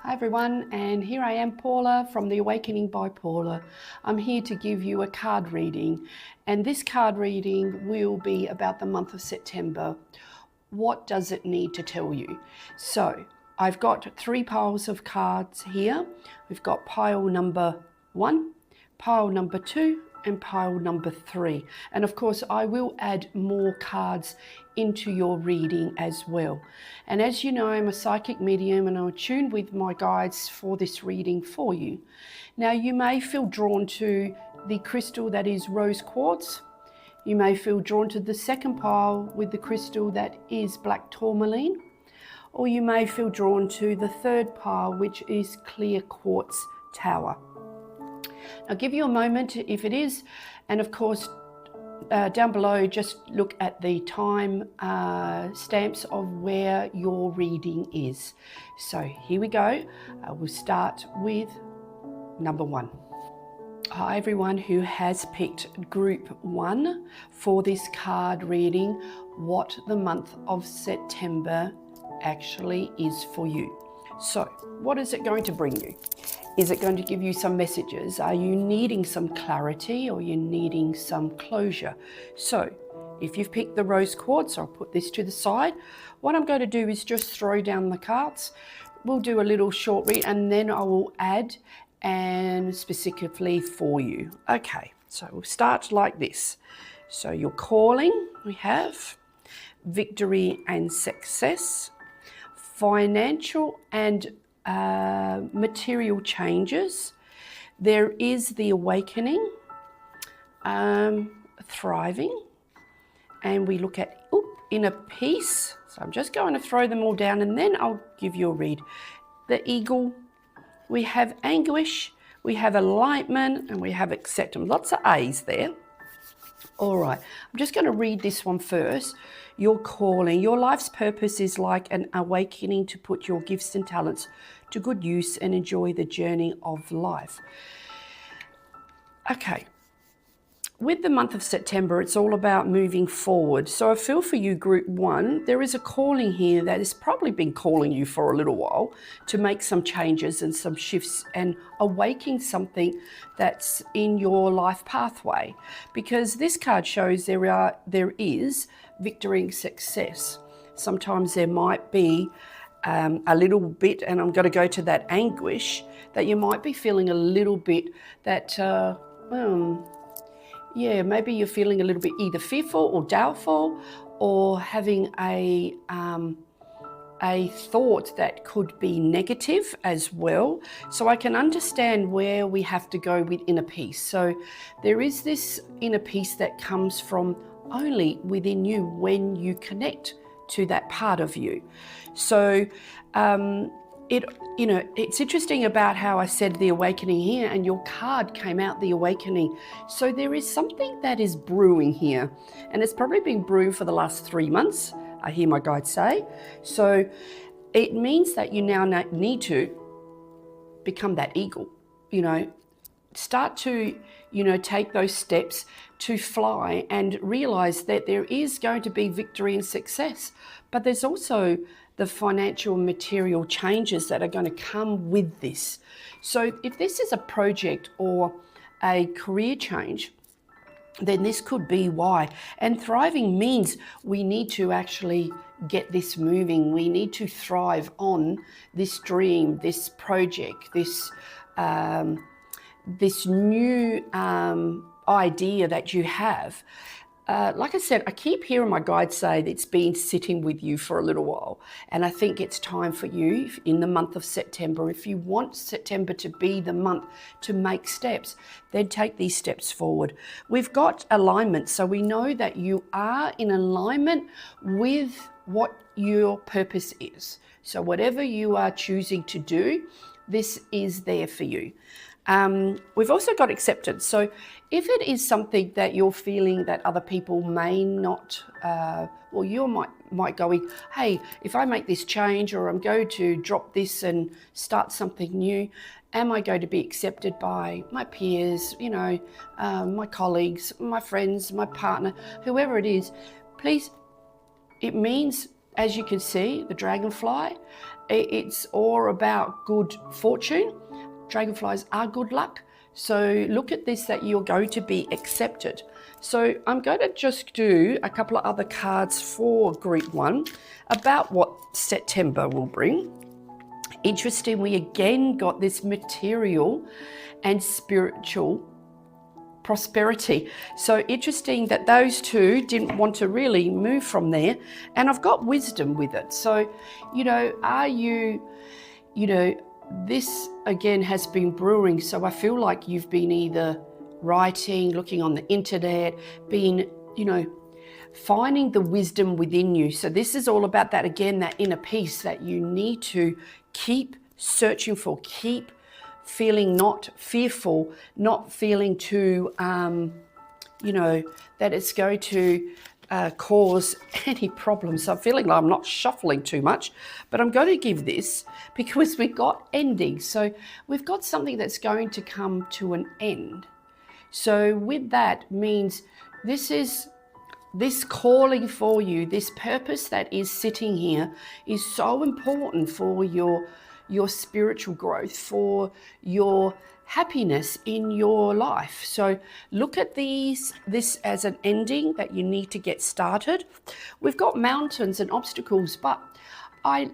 Hi everyone, and here I am, Paula from The Awakening by Paula. I'm here to give you a card reading, and this card reading will be about the month of September. What does it need to tell you? So I've got 3 piles of cards here. We've got pile number 1, pile number 2, and pile number 3. And of course, I will add more cards into your reading as well. And as you know, I'm a psychic medium and I'm attuned with my guides for this reading for you. Now, you may feel drawn to the crystal that is rose quartz. You may feel drawn to the second pile with the crystal that is black tourmaline. Or you may feel drawn to the third pile, which is clear quartz tower. I'll give you a moment if it is, and of course down below just look at the time stamps of where your reading is. So here we go. We'll start with number 1. Hi everyone who has picked group 1 for this card reading, what the month of September actually is for you. So what is it going to bring you? Is it going to give you some messages? Are you needing some clarity or are you needing some closure? So if you've picked the rose quartz, I'll put this to the side. What I'm going to do is just throw down the cards. We'll do a little short read and then I will add and specifically for you. Okay, so we'll start like this. So your calling, we have victory and success, financial and material changes. There is the awakening, thriving, and we look at inner peace. So I'm just going to throw them all down and then I'll give you a read. The eagle, we have anguish, we have enlightenment, and we have acceptance. Lots of A's there. All right, I'm just going to read this one first. Your calling, your life's purpose is like an awakening to put your gifts and talents to good use and enjoy the journey of life. Okay, with the month of September, it's all about moving forward. So I feel for you, group 1, there is a calling here that has probably been calling you for a little while to make some changes and some shifts and awakening something that's in your life pathway. Because this card shows there is victory and success. Sometimes there might be a little bit, and I'm going to go to that anguish, that you might be feeling a little bit that, yeah, maybe you're feeling a little bit either fearful or doubtful or having a thought that could be negative as well. So I can understand where we have to go with inner peace. So there is this inner peace that comes from only within you when you connect to that part of you. So it's interesting about how I said the awakening here and your card came out the awakening. So there is something that is brewing here, and it's probably been brewing for the last 3 months, I hear my guide say. So it means that you now need to become that eagle, start to, take those steps to fly and realize that there is going to be victory and success, but there's also the financial and material changes that are going to come with this. So if this is a project or a career change, then this could be why. And thriving means we need to actually get this moving. We need to thrive on this dream, this project, this new idea that you have. Like I said, I keep hearing my guides say that it's been sitting with you for a little while. And I think it's time for you in the month of September. If you want September to be the month to make steps, then take these steps forward. We've got alignment. So we know that you are in alignment with what your purpose is. So whatever you are choosing to do, this is there for you. We've also got acceptance. So if it is something that you're feeling that other people may not, or you might go, hey, if I make this change or I'm going to drop this and start something new, am I going to be accepted by my peers, my colleagues, my friends, my partner, whoever it is? Please, it means, as you can see, the dragonfly, it's all about good fortune. Dragonflies are good luck. So look at this, that you're going to be accepted. So I'm going to just do a couple of other cards for group 1 about what September will bring. Interesting, we again got this material and spiritual prosperity. So interesting that those two didn't want to really move from there. And I've got wisdom with it. So, are you, this again has been brewing. So I feel like you've been either writing, looking on the internet, been, finding the wisdom within you. So this is all about that, again, that inner peace that you need to keep searching for, keep feeling not fearful, not feeling too, that it's going to cause any problems. So I'm feeling like I'm not shuffling too much, but I'm going to give this because we've got endings. So we've got something that's going to come to an end. So with that means this calling for you, this purpose that is sitting here is so important for your spiritual growth, for your happiness in your life. So look at this as an ending that you need to get started. We've got mountains and obstacles, but I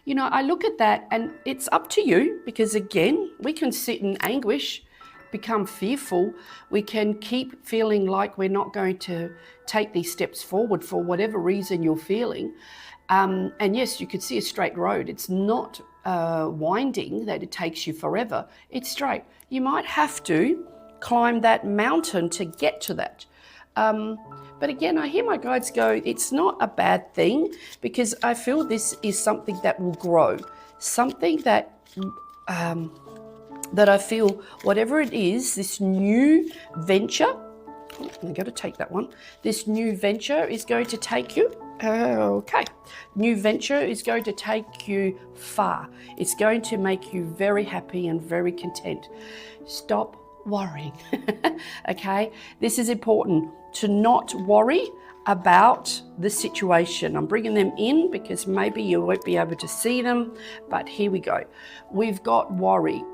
look at that and it's up to you, because again, we can sit in anguish, become fearful. We can keep feeling like we're not going to take these steps forward for whatever reason you're feeling. And yes, you could see a straight road. It's not winding that it takes you forever. It's straight. You might have to climb that mountain to get to that. But again, I hear my guides go, it's not a bad thing, because I feel this is something that will grow, something that I feel, whatever it is, this new venture, I'm going to take that one, this new venture is going to take you, new venture is going to take you far. It's going to make you very happy and very content. Stop worrying, okay? This is important, to not worry about the situation. I'm bringing them in because maybe you won't be able to see them, but here we go. We've got worry.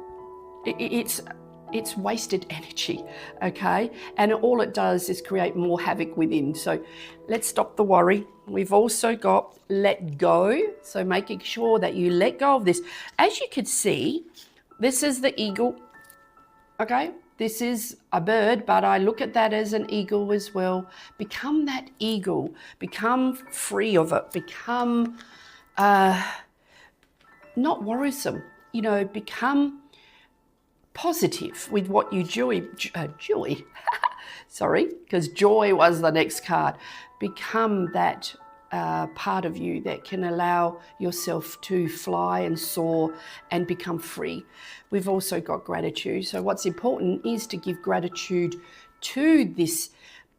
It's wasted energy, okay? And all it does is create more havoc within. So let's stop the worry. We've also got let go. So making sure that you let go of this. As you can see, this is the eagle, okay? This is a bird, but I look at that as an eagle as well. Become that eagle. Become free of it. Become not worrisome. Become positive with what you joy. Sorry, because joy was the next card. Become that part of you that can allow yourself to fly and soar and become free. We've also got gratitude. So what's important is to give gratitude to this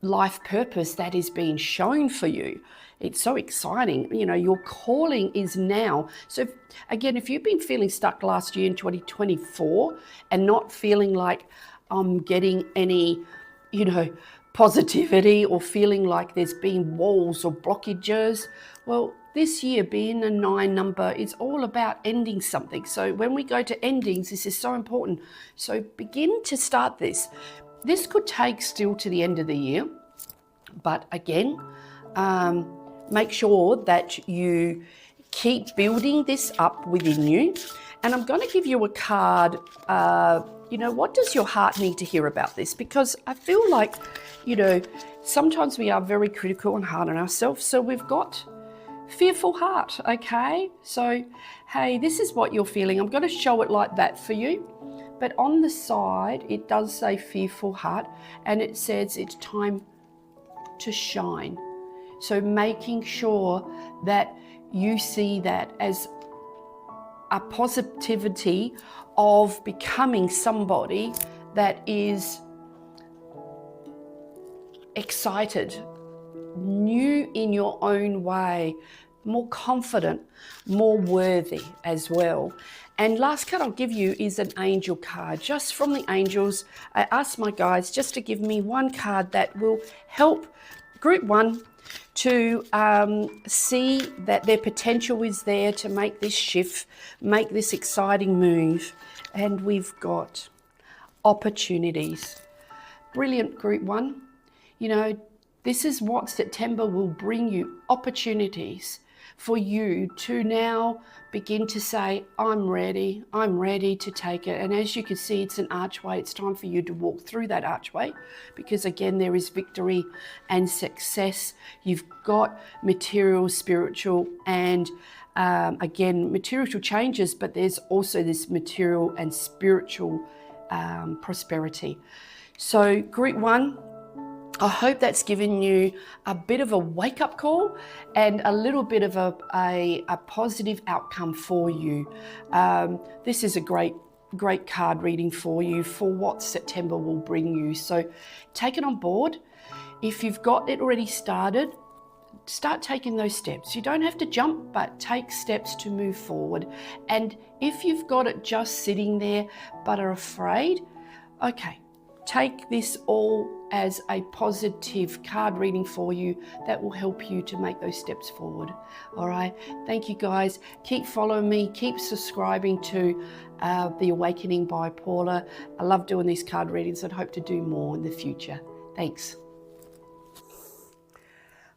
life purpose that is being shown for you. It's so exciting. Your calling is now. So again, if you've been feeling stuck last year in 2024 and not feeling like I'm getting any, positivity, or feeling like there's been walls or blockages, well, this year being a 9 number is all about ending something. So when we go to endings, this is so important. So begin to start this. This could take still to the end of the year, but again, make sure that you keep building this up within you. And I'm going to give you a card. What does your heart need to hear about this? Because I feel like, sometimes we are very critical and hard on ourselves. So we've got fearful heart, okay? So, hey, this is what you're feeling. I'm going to show it like that for you. But on the side, it does say fearful heart, and it says it's time to shine. So making sure that you see that as a positivity of becoming somebody that is excited, new in your own way, more confident, more worthy as well. And last card I'll give you is an angel card. Just from the angels, I asked my guides just to give me one card that will help Group 1 to see that their potential is there to make this shift, make this exciting move. And we've got opportunities. Brilliant, Group 1. You know, this is what September will bring you, opportunities for you to now begin to say, I'm ready to take it. And as you can see, it's an archway. It's time for you to walk through that archway, because again, there is victory and success. You've got material, spiritual, and again, material changes, but there's also this material and spiritual prosperity. So Group 1, I hope that's given you a bit of a wake-up call and a little bit of a positive outcome for you. This is a great card reading for you for what September will bring you. So take it on board. If you've got it already started, start taking those steps. You don't have to jump, but take steps to move forward. And if you've got it just sitting there but are afraid, okay, take this all as a positive card reading for you that will help you to make those steps forward. All right. Thank you, guys. Keep following me. Keep subscribing to The Awakening by Paula. I love doing these card readings and hope to do more in the future. Thanks.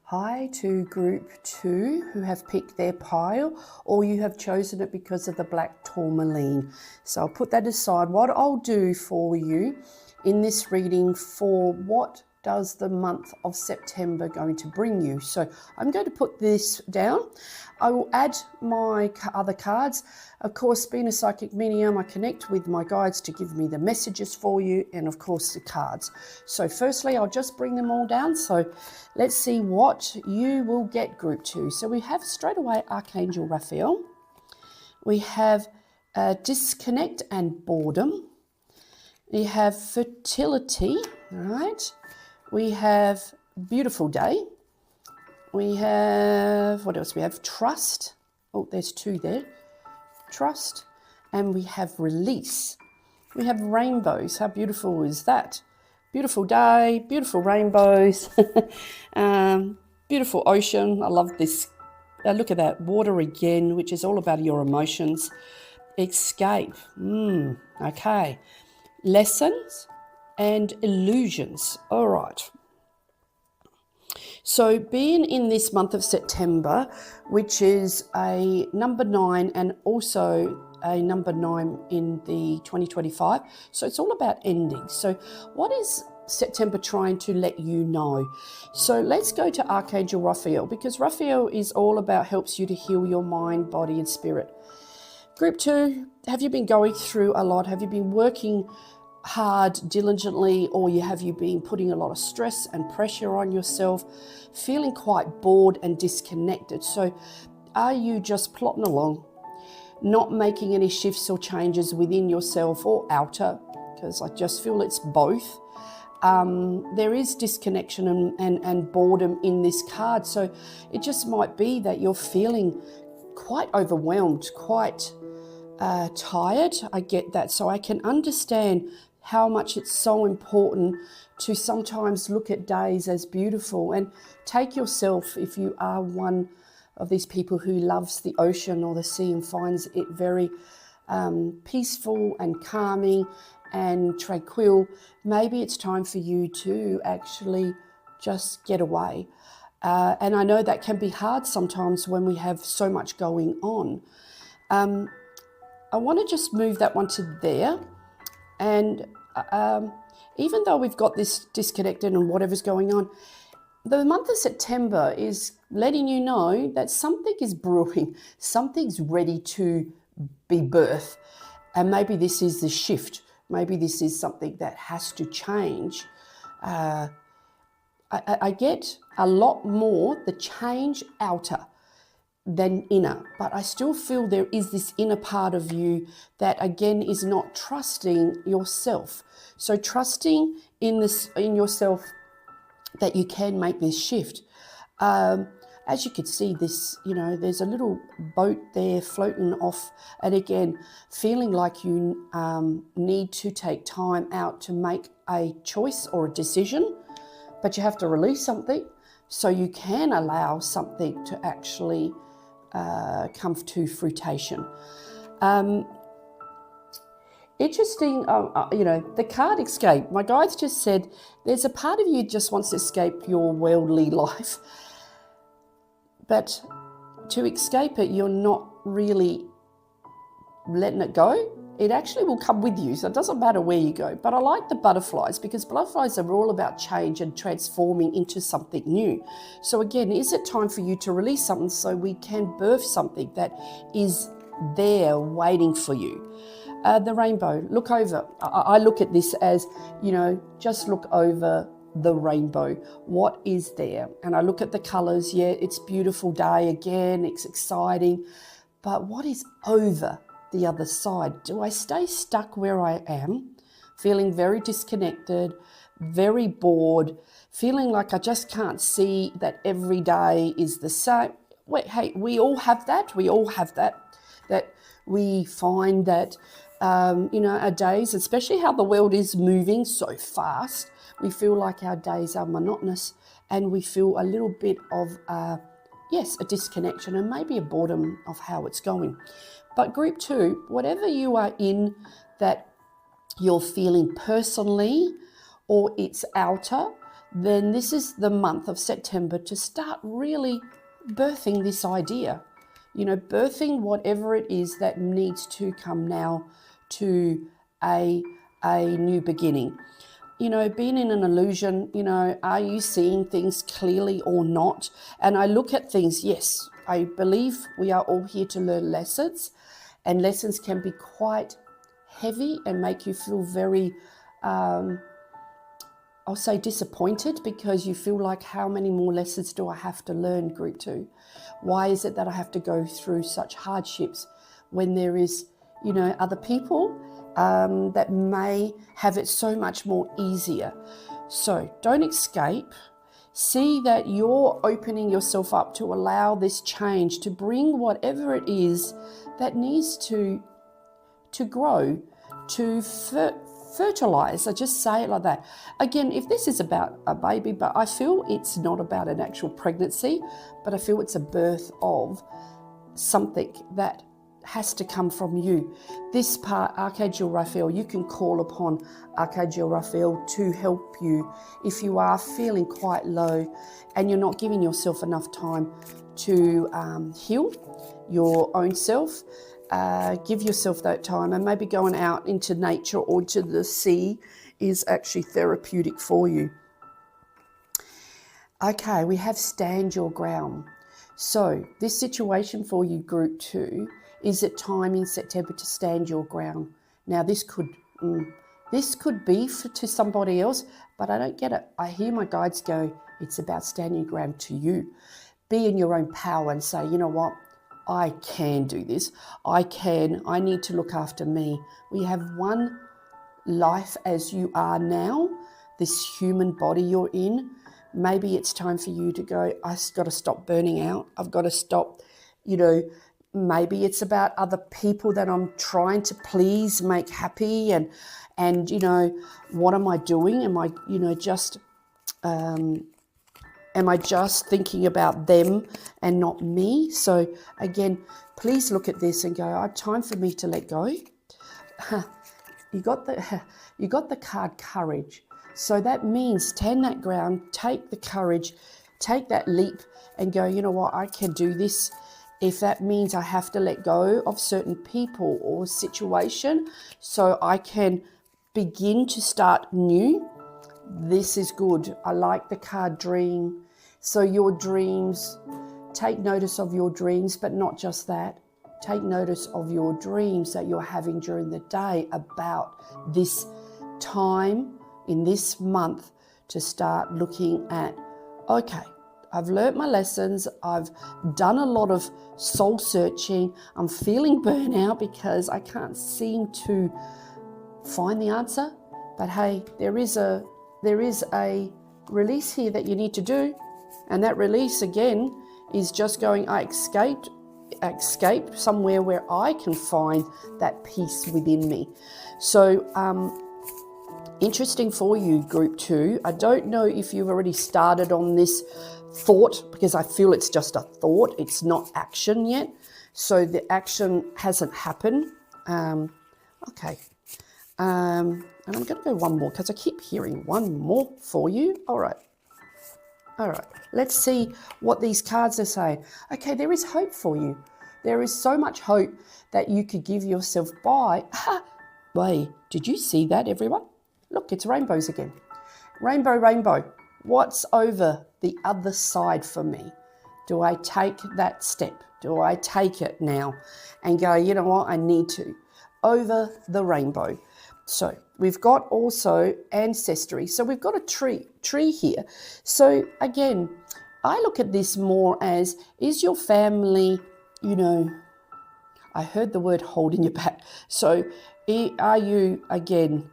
Hi to Group 2 who have picked their pile, or you have chosen it because of the black tourmaline. So I'll put that aside. What I'll do for you in this reading, for what does the month of September going to bring you? So I'm going to put this down. I will add my other cards. Of course, being a psychic medium, I connect with my guides to give me the messages for you, and of course the cards. So firstly, I'll just bring them all down. So let's see what you will get, Group 2. So we have straight away Archangel Raphael. We have disconnect and boredom. We have fertility, all right? We have beautiful day. We have, what else? We have trust. Oh, there's 2 there. Trust. And we have release. We have rainbows. How beautiful is that? Beautiful day, beautiful rainbows, beautiful ocean. I love this. Look at that, water again, which is all about your emotions. Escape. Okay. Lessons and illusions. All right. So being in this month of September, which is a number 9 and also a number 9 in the 2025. So it's all about endings. So what is September trying to let you know? So let's go to Archangel Raphael, because Raphael is all about helps you to heal your mind, body and spirit. Group 2, have you been going through a lot? Have you been working hard, diligently, or have you been putting a lot of stress and pressure on yourself, feeling quite bored and disconnected? So are you just plodding along, not making any shifts or changes within yourself or outer? Because I just feel it's both. There is disconnection and boredom in this card. So it just might be that you're feeling quite overwhelmed, quite tired. I get that. So I can understand how much it's so important to sometimes look at days as beautiful and take yourself, if you are one of these people who loves the ocean or the sea and finds it very peaceful and calming and tranquil, maybe it's time for you to actually just get away. And I know that can be hard sometimes when we have so much going on. I want to just move that one to there. And even though we've got this disconnected and whatever's going on, the month of September is letting you know that something is brewing, something's ready to be birthed. And maybe this is the shift. Maybe this is something that has to change. I get a lot more the change outer than inner, but I still feel there is this inner part of you that again is not trusting yourself. So trusting in yourself that you can make this shift. As you can see, this, there's a little boat there floating off, and again, feeling like you need to take time out to make a choice or a decision, but you have to release something. so you can allow something to actually come to fruition. Interesting, the card escape. My guides just said there's a part of you just wants to escape your worldly life, but to escape it, you're not really letting it go. It actually will come with you, so it doesn't matter where you go. But I like the butterflies, because butterflies are all about change and transforming into something new. So again, is it time for you to release something so we can birth something that is there waiting for you? The rainbow, look over. I look at this as, just look over the rainbow. What is there? And I look at the colors. Yeah, it's a beautiful day again. It's exciting. But what is over the other side? Do I stay stuck where I am, feeling very disconnected, very bored, feeling like I just can't see that every day is the same? Wait, hey, we all have that. We all have that we find that, our days, especially how the world is moving so fast, we feel like our days are monotonous, and we feel a little bit of, a disconnection and maybe a boredom of how it's going. But group 2, whatever you are in that you're feeling personally or it's outer, then this is the month of September to start really birthing this idea. Birthing whatever it is that needs to come now to a new beginning. Being in an illusion, are you seeing things clearly or not? And I look at things, yes, I believe we are all here to learn lessons, and lessons can be quite heavy and make you feel very, I'll say disappointed, because you feel like, how many more lessons do I have to learn, group 2? Why is it that I have to go through such hardships when there is, other people that may have it so much more easier? So don't escape. See that you're opening yourself up to allow this change to bring whatever it is that needs to grow, to fertilize. I just say it like that. Again, if this is about a baby, but I feel it's not about an actual pregnancy, but I feel it's a birth of something that has to come from you. This part, Archangel Raphael, you can call upon Archangel Raphael to help you if you are feeling quite low and you're not giving yourself enough time to heal your own self. Give yourself that time, and maybe going out into nature or to the sea is actually therapeutic for you. Okay, we have stand your ground. So this situation for you, group 2, is it time in September to stand your ground? Now this could be to somebody else, but I don't get it. I hear my guides go, it's about standing your ground to you. Be in your own power and say, you know what? I can do this. I need to look after me. We have one life as you are now, this human body you're in. Maybe it's time for you to go, I've got to stop burning out. I've got to stop, maybe it's about other people that I'm trying to please, make happy. And what am I doing? Am I just thinking about them and not me? So again, please look at this and go, time for me to let go. You got the card courage. So that means stand that ground, take the courage, take that leap and go, you know what, I can do this. If that means I have to let go of certain people or situation so I can begin to start new, this is good. I like the card dream. So your dreams, take notice of your dreams, but not just that. Take notice of your dreams that you're having during the day about this time in this month to start looking at, okay, I've learnt my lessons. I've done a lot of soul searching. I'm feeling burnout because I can't seem to find the answer. But hey, there is a release here that you need to do. And that release again is just going, I escape somewhere where I can find that peace within me. So interesting for you, group 2. I don't know if you've already started on this thought, because I feel it's just a thought. It's not action yet. So the action hasn't happened. Okay. And I'm going to go one more because I keep hearing one more for you. All right. Let's see what these cards are saying. Okay, there is hope for you. There is so much hope that you could give yourself by. Wait, did you see that, everyone? Look, it's rainbows again. Rainbow, rainbow. What's over the other side for me? Do I take that step? Do I take it now and go, you know what, I need to? Over the rainbow. So we've got also ancestry. So we've got a tree here. So again, I look at this more as, is your family, you know, I heard the word holding you back. So are you, again,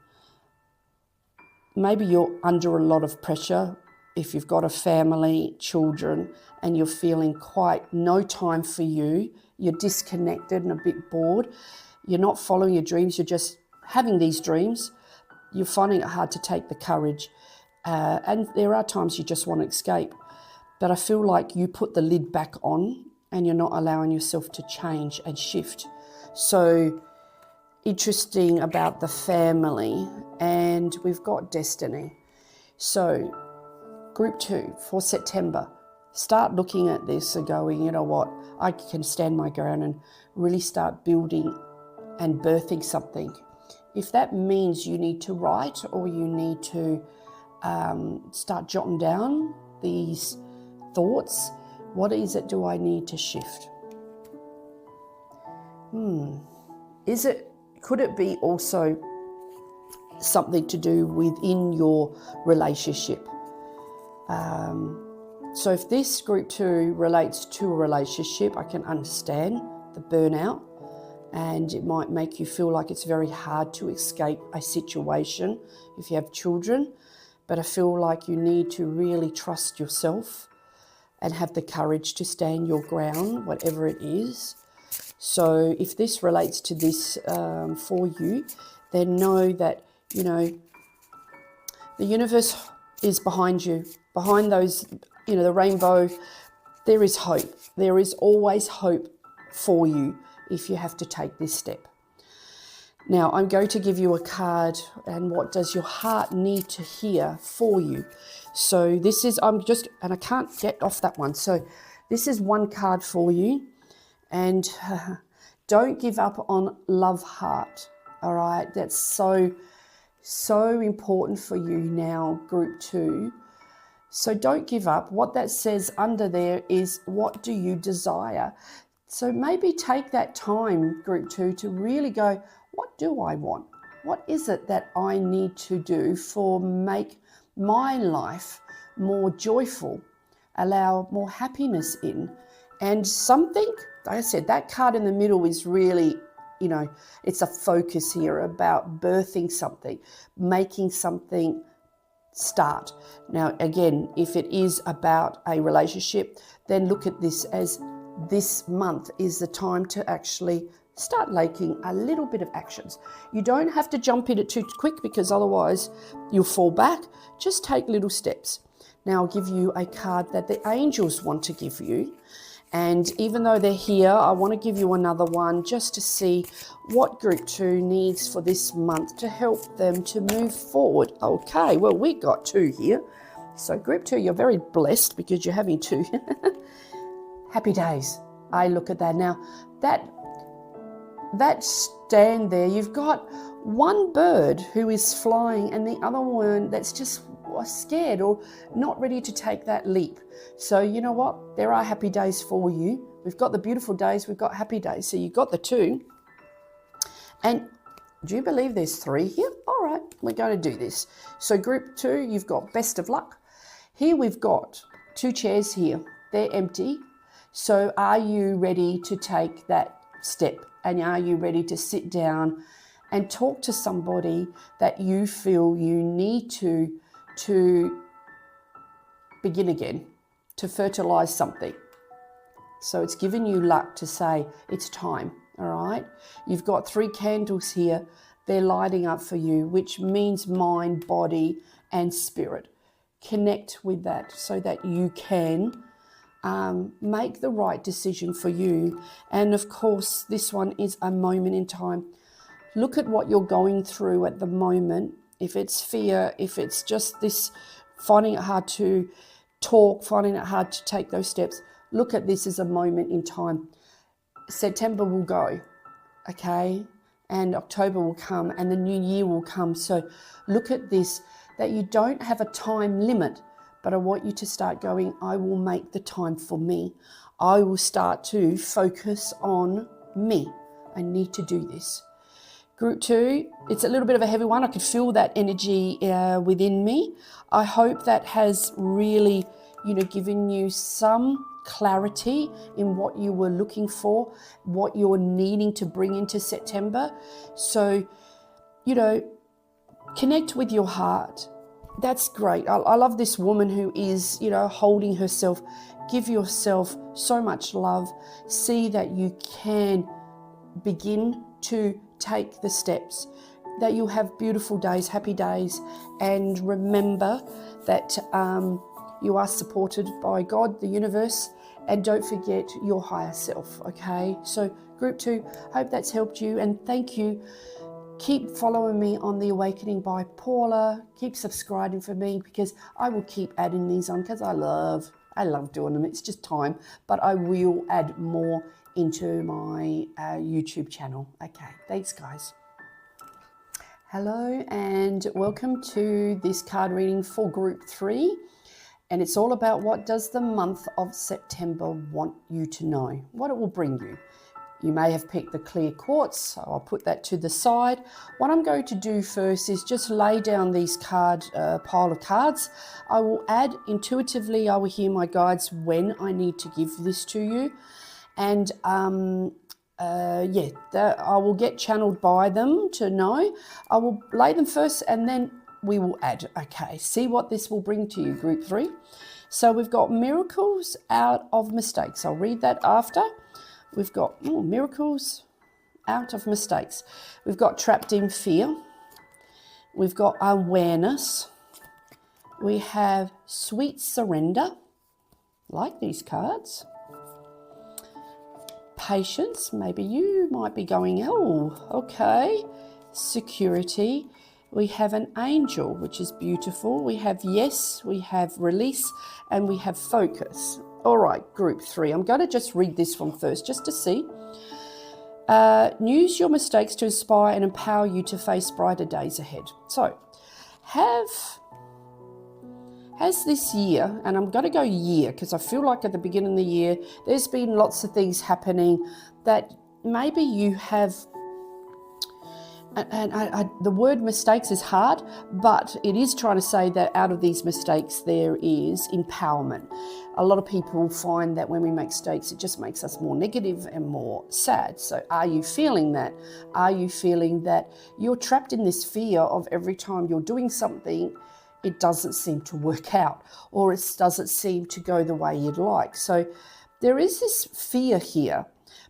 maybe you're under a lot of pressure if you've got a family, children, and you're feeling quite no time for you, you're disconnected and a bit bored, you're not following your dreams, you're just having these dreams, you're finding it hard to take the courage. And there are times you just want to escape. But I feel like you put the lid back on and you're not allowing yourself to change and shift. So interesting about the family, and we've got destiny. So group 2 for September, start looking at this and going, you know what, I can stand my ground and really start building and birthing something. If that means you need to write or you need to start jotting down these thoughts, what is it do I need to shift? Could it be also something to do within your relationship? So if this group 2 relates to a relationship, I can understand the burnout, and it might make you feel like it's very hard to escape a situation if you have children. But I feel like you need to really trust yourself and have the courage to stand your ground, whatever it is. So if this relates to this for you, then know that, you know, the universe is behind you, behind those, you know, the rainbow. There is hope. There is always hope for you if you have to take this step. Now, I'm going to give you a card, and what does your heart need to hear for you? So this is, and I can't get off that one. So this is one card for you, and don't give up on love heart, all right? That's so important for you now, group 2. So don't give up. What that says under there is, what do you desire? So maybe take that time, group 2, to really go, what do I want? What is it that I need to do for make my life more joyful, allow more happiness in? And something, like I said, that card in the middle is really, you know, it's a focus here about birthing something, making something start. Now, again, if it is about a relationship, then look at this as this month is the time to actually start making a little bit of actions. You don't have to jump in it too quick, because otherwise you'll fall back. Just take little steps. Now I'll give you a card that the angels want to give you. And even though they're here, I want to give you another one just to see what group 2 needs for this month to help them to move forward. Okay, well, we got 2 here. So group 2, you're very blessed because you're having 2. Happy days. I look at that. Now, that stand there, you've got one bird who is flying and the other one that's just scared or not ready to take that leap. So you know what? There are happy days for you. We've got the beautiful days, we've got happy days. So you've got the 2. And do you believe there's 3 here? All right, we're going to do this. So group 2, you've got best of luck. Here we've got 2 chairs here. They're empty. So are you ready to take that step? And are you ready to sit down and talk to somebody that you feel you need to begin again, to fertilize something? So it's given you luck to say it's time, all right? You've got 3 candles here. They're lighting up for you, which means mind, body, and spirit. connect with that so that you can make the right decision for you. And of course, this one is a moment in time. Look at what you're going through at the moment. If it's fear, if it's just this finding it hard to talk, finding it hard to take those steps, look at this as a moment in time. September will go, okay? And October will come and the new year will come. So look at this, that you don't have a time limit, but I want you to start going, I will make the time for me. I will start to focus on me. I need to do this. Group 2, it's a little bit of a heavy one. I could feel that energy within me. I hope that has really, given you some clarity in what you were looking for, what you're needing to bring into September. So, connect with your heart. That's great. I love this woman who is, holding herself. Give yourself so much love. See that you can begin to take the steps, that you have beautiful days, happy days, and remember that you are supported by God, the universe, and don't forget your higher self, okay? So group 2, hope that's helped you, and thank you. Keep following me on The Awakening by Paula. Keep subscribing for me, because I will keep adding these on, because I love doing them. It's just time, but I will add more into my YouTube channel. Okay, thanks guys. Hello and welcome to this card reading for group 3, and it's all about what does the month of September want you to know, what it will bring you. You may have picked the clear quartz, so I'll put that to the side. What I'm going to do first is just lay down these pile of cards. I will add intuitively, I will hear my guides when I need to give this to you. And I will get channeled by them to know. I will lay them first and then we will add. Okay, see what this will bring to you, group 3. So we've got miracles out of mistakes. I'll read that after. We've got miracles out of mistakes. We've got trapped in fear. We've got awareness. We have sweet surrender. Like these cards. Patience, maybe you might be going, oh, okay. Security, we have an angel, which is beautiful. We have yes, we have release, and we have focus. All right, group 3. I'm going to just read this one first, just to see. Use your mistakes to inspire and empower you to face brighter days ahead. So, has this year, and I'm going to go year because I feel like at the beginning of the year, there's been lots of things happening that maybe you have, and the word mistakes is hard, but it is trying to say that out of these mistakes, there is empowerment. A lot of people find that when we make mistakes, it just makes us more negative and more sad. So are you feeling that? Are you feeling that you're trapped in this fear of every time you're doing something, it doesn't seem to work out, or it doesn't seem to go the way you'd like? So there is this fear here.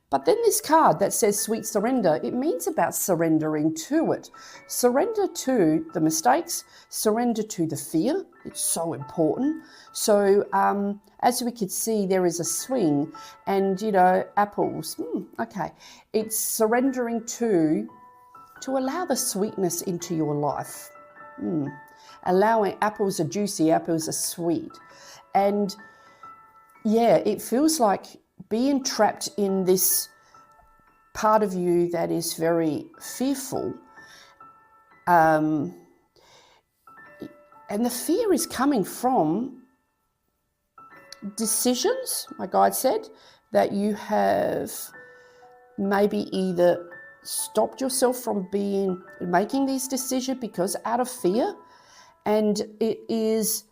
But then this card that says sweet surrender, it means about surrendering to it. Surrender to the mistakes, surrender to the fear. It's so important. So as we could see, there is a swing and, apples. Okay. It's surrendering to allow the sweetness into your life. Allowing apples are juicy, apples are sweet. And yeah, it feels like being trapped in this part of you that is very fearful. And the fear is coming from decisions, my guide said, that you have maybe either stopped yourself from making these decisions because out of fear, and it is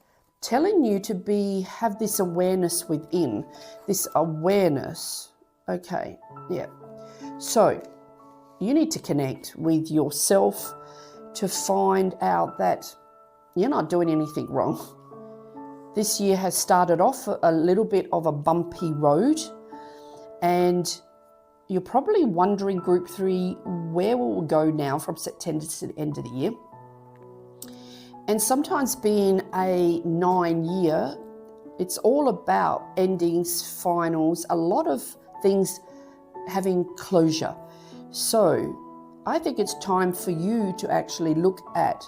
telling you to have this awareness within, this awareness. Okay, yeah. So you need to connect with yourself to find out that you're not doing anything wrong. This year has started off a little bit of a bumpy road, and you're probably wondering, group 3, where will we go now from September to the end of the year? And sometimes being a 9-year, it's all about endings, finals, a lot of things having closure. So I think it's time for you to actually look at,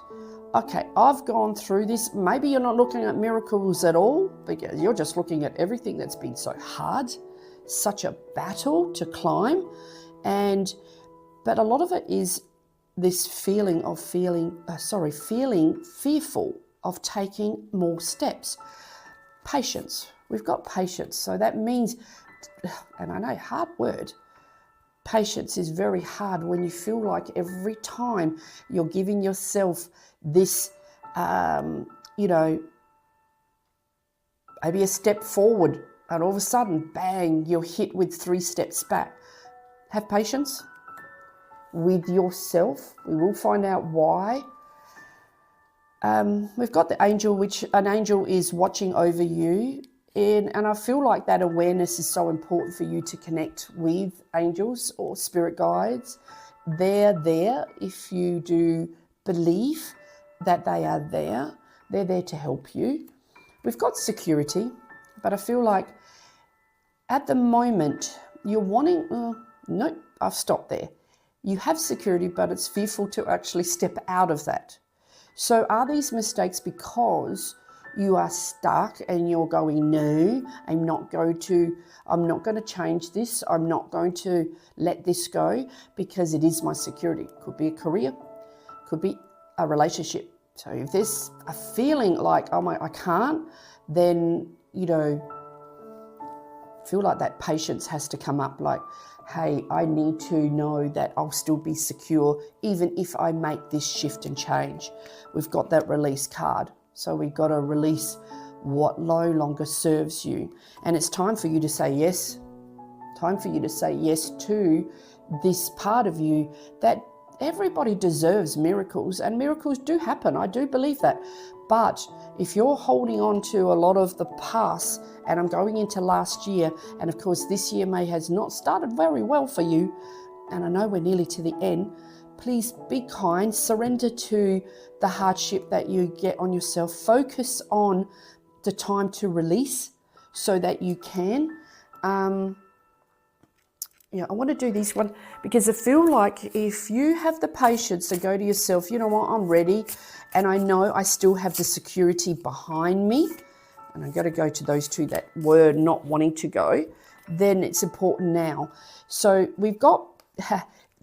okay, I've gone through this. Maybe you're not looking at miracles at all, because you're just looking at everything that's been so hard, such a battle to climb. But a lot of it is this feeling of feeling fearful of taking more steps. Patience. We've got patience. So that means, and I know, hard word, patience is very hard when you feel like every time you're giving yourself this, maybe a step forward, and all of a sudden, bang, you're hit with 3 steps back. Have patience with yourself. We will find out why. We've got the angel, which an angel is watching over you. And I feel like that awareness is so important for you to connect with angels or spirit guides. They're there if you do believe that they are there. They're there to help you. We've got security, but I feel like at the moment you're wanting, nope, I've stopped there. You have security, but it's fearful to actually step out of that. So are these mistakes because you are stuck and you're going, no, I'm not going to change this. I'm not going to let this go because it is my security. Could be a career, could be a relationship. So if there's a feeling like, I can't, then, feel like that patience has to come up, like, hey, I need to know that I'll still be secure even if I make this shift and change. We've got that release card. So we've got to release what no longer serves you. And it's time for you to say yes. Time for you to say yes to this part of you that everybody deserves miracles, and miracles do happen. I do believe that. But if you're holding on to a lot of the past, and I'm going into last year, and of course this year has not started very well for you, and I know we're nearly to the end, please be kind, surrender to the hardship that you get on yourself. Focus on the time to release so that you can. I want to do this one because I feel like if you have the patience to go to yourself, you know what, I'm ready, and I know I still have the security behind me, and I'm going to go to those two that were not wanting to go, then it's important now. So we've got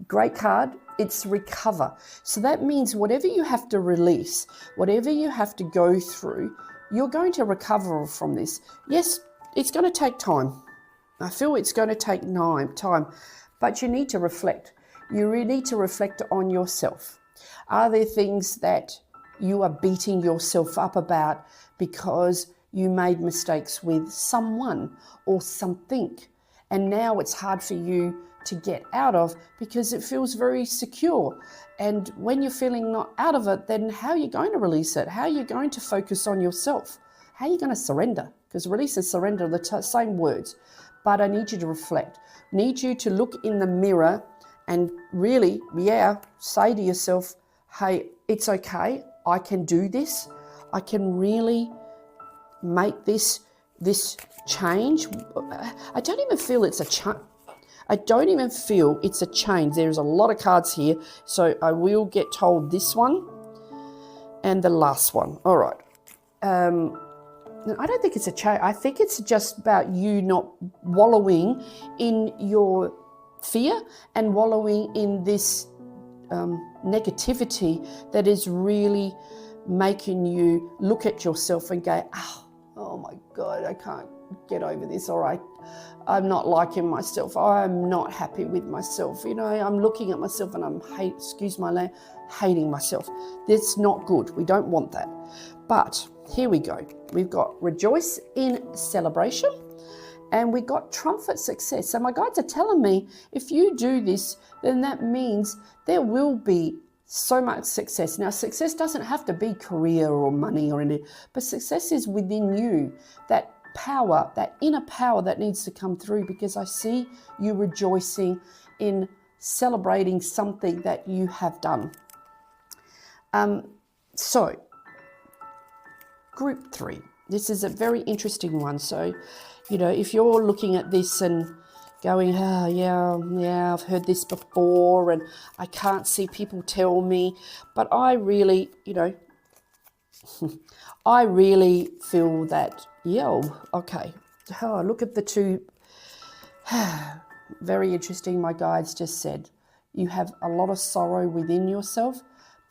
great card, it's recover. So that means whatever you have to release, whatever you have to go through, you're going to recover from this. Yes, it's going to take time. I feel it's going to take time, but you need to reflect. You really need to reflect on yourself. Are there things that you are beating yourself up about because you made mistakes with someone or something, and now it's hard for you to get out of because it feels very secure? And when you're feeling not out of it, then how are you going to release it? How are you going to focus on yourself? How are you going to surrender? Because release and surrender are the same words. But I need you to reflect. Need you to look in the mirror and really, say to yourself, hey, it's okay. I can do this. I can really make this change. I don't even feel it's a change. I don't even feel it's a change. There's a lot of cards here. So I will get told this one and the last one. All right. I don't think it's a change. I think it's just about you not wallowing in your fear and wallowing in this negativity that is really making you look at yourself and go, oh my God, I can't get over this. All right, I'm not liking myself. I'm not happy with myself. I'm looking at myself and I'm hating myself. That's not good. We don't want that. But here we go. We've got rejoice in celebration, and we got triumphant success. So my guides are telling me if you do this, then that means there will be so much success. Now, success doesn't have to be career or money or anything, but success is within you. That power, that inner power that needs to come through, because I see you rejoicing in celebrating something that you have done. So Group 3. This is a very interesting one. So, you know, if you're looking at this and going, oh, yeah, I've heard this before and I can't see people tell me, but I really, you know, I really feel that, yeah, okay. Oh, look at the two. Very interesting. My guides just said, you have a lot of sorrow within yourself,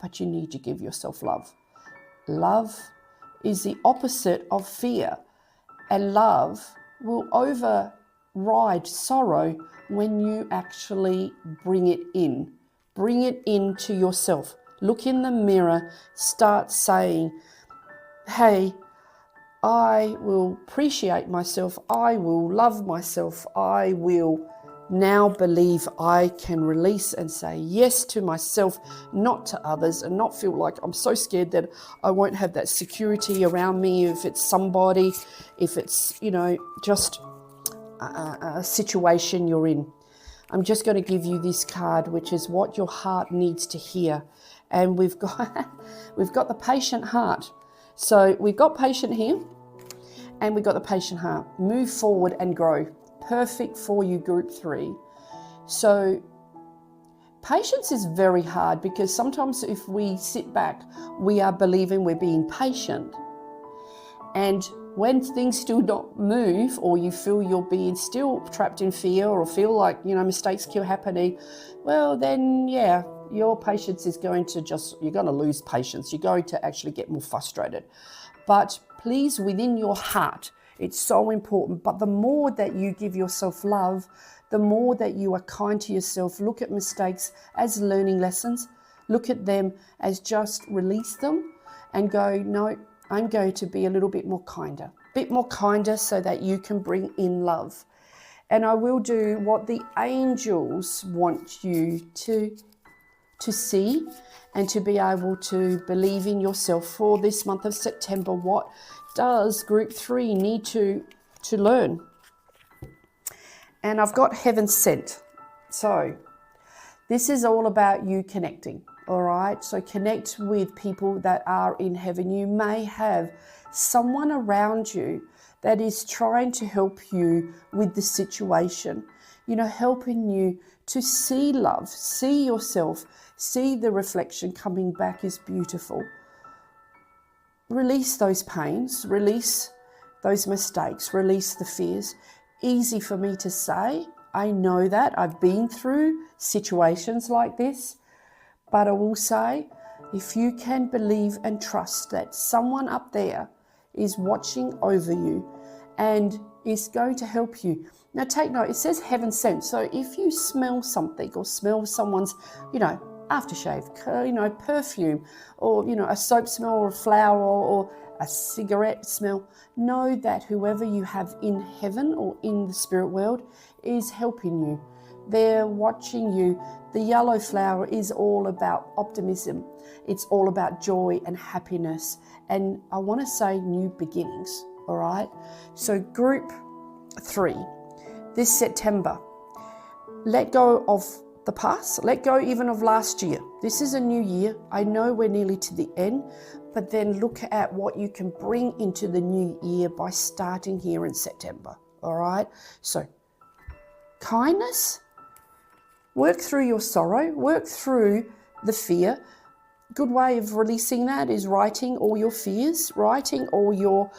but you need to give yourself love. Love is the opposite of fear, and love will override sorrow when you actually bring it in. Bring it into yourself. Look in the mirror, start saying, hey, I will appreciate myself, I will love myself, I will now believe I can release and say yes to myself, not to others, and not feel like I'm so scared that I won't have that security around me if it's somebody, if it's, you know, just a situation you're in. I'm just going to give you this card, which is what your heart needs to hear. And we've got the patient heart. So we've got patient here and we've got the patient heart. Move forward and grow. Perfect for you, group 3. So patience is very hard because sometimes if we sit back, we are believing we're being patient. And when things still don't move, or you feel you're being still trapped in fear, or feel like, you know, mistakes keep happening, well, then, yeah, your patience is going to you're going to lose patience. You're going to actually get more frustrated. But please, within your heart, it's so important. But the more that you give yourself love, the more that you are kind to yourself. Look at mistakes as learning lessons. Look at them as just release them and go, no, I'm going to be a little bit more kinder so that you can bring in love. And I will do what the angels want you to see and to be able to believe in yourself for this month of September. What does group 3 need to learn? And I've got heaven sent. So this is all about you connecting, all right? So connect with people that are in heaven. You may have someone around you that is trying to help you with the situation, you know, helping you to see love, see yourself, see the reflection coming back is beautiful. Release those pains, release those mistakes, release the fears. Easy for me to say. I know that. I've been through situations like this. But I will say, if you can believe and trust that someone up there is watching over you and is going to help you. Now take note, it says heaven sent. So if you smell something or smell someone's, you know, aftershave, you know, perfume, or, you know, a soap smell or a flower or a cigarette smell, know that whoever you have in heaven or in the spirit world is helping you. They're watching you. The yellow flower is all about optimism. It's all about joy and happiness. And I want to say new beginnings, all right? So group 3, this September, let go of the past. Let go even of last year. This is a new year. I know we're nearly to the end, but then look at what you can bring into the new year by starting here in September, all right? So kindness, work through your sorrow, work through the fear. Good way of releasing that is writing all your fears, writing all your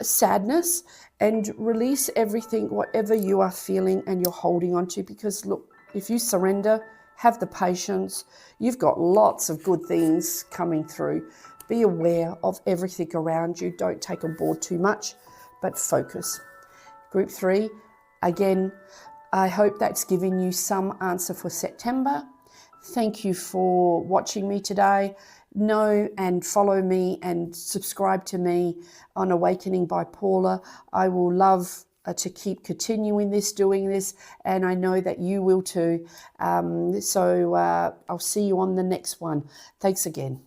sadness, and release everything, whatever you are feeling and you're holding on to. Because look, if you surrender, have the patience, you've got lots of good things coming through. Be aware of everything around you. Don't take on board too much, but focus. Group 3, again, I hope that's given you some answer for September. Thank you for watching me today. Know and follow me and subscribe to me on Awakening by Paula. I will love to keep continuing this, doing this, and I know that you will too. So I'll see you on the next one. Thanks again.